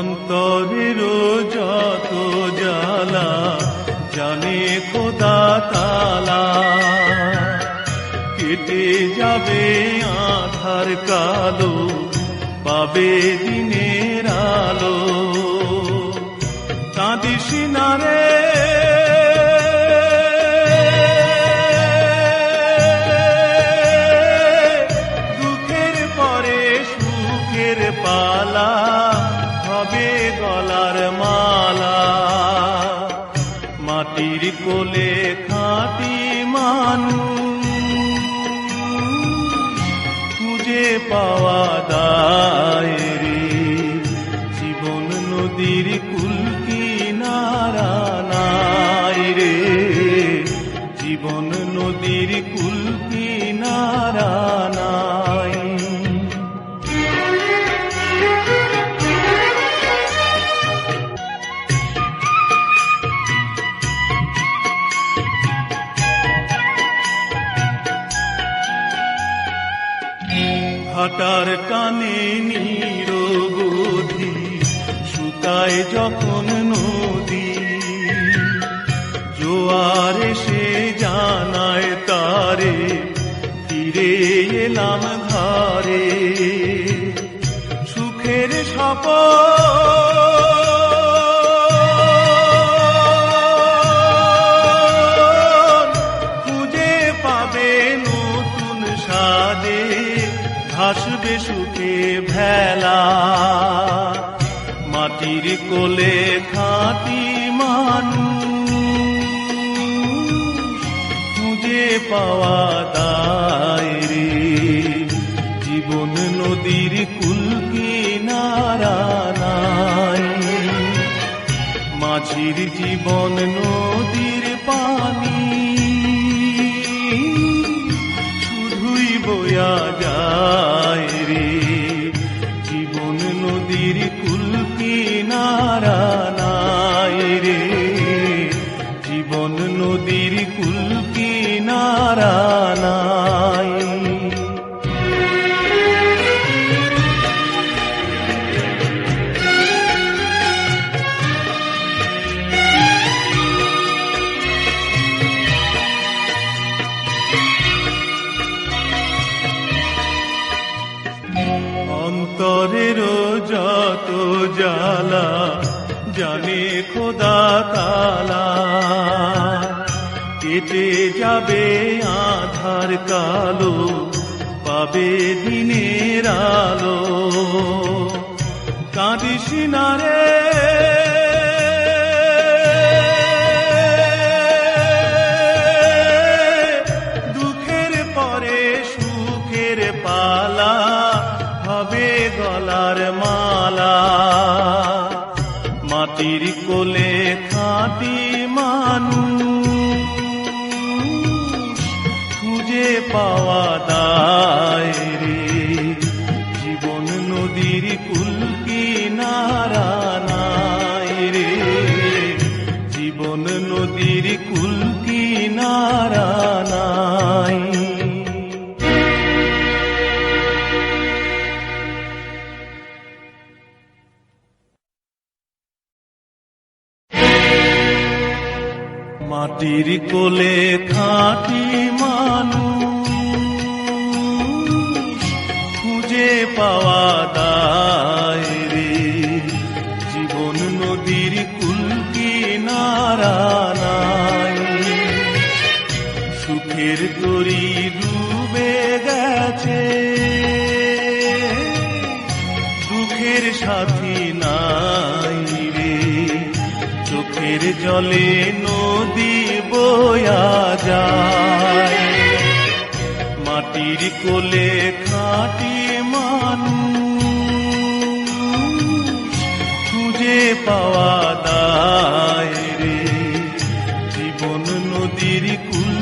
অন্তরের যত জ্বালা জানে খোদা তাআলা, কেটে যাবে আঁধার কালো, পাবে দিনের আলো। কাঁদিস না রে দুঃখের পরে সুখের পালা, হবে গলার মালা। মাটির কোলে খাঁটি মানুষ খুঁজে পাওয়া দায় রে, জীবন নদীর কুল কিনারা নাই রে, জীবন নদীর কুল কিনারা নাই। ভাটার টানে নিরবধি শুকায় যখন নদী, জোয়ার এসে জানায় তারে ফিরে এলাম ধারে। সুখের স্বপ্ন খুঁজে পাবে নতুন স্বাদে, ভাসবে সুখে ভেলা। মাটির কোলে খাঁটি মানুষ খুঁজে পাওয়া দায় রে, জীবন নদীর কুল কিনারা নাই। মাঝির জীবন নদীর পানি শুধুই বয়া যায় রে, জীবন নদীর কুল কিনারা নাই রে, জীবন নদীর কুল কিনারা নাই। অন্তরের যত জ্বালা জানে খোদা তাআলা, কেটে যাবে আঁধার কালো, পাবে দিনের আলো। কাঁদিস না রে দুঃখের পরে সুখের পালা, হবে গলার মালা। মাটির কোলে খাঁটি মানুষ খুঁজে পাওয়া দায় রে, জীবন নদীর কুল কিনারা নাই রে, জীবন নদীর কুল কিনারা নাই। মাটির কোলে খাঁটি মানুষ খুঁজে পাওয়া দায় রে, জীবন নদীর কুল কিনারা নাই। সুখের তরী ডুবে গেছে, দুঃখের সাথী নাই রে, চোখের জলে নদী বয়া যায়। মাটির কোলে খাঁটি মানুষ খুঁজে পাওয়া দায় রে, জীবন নদীর কুল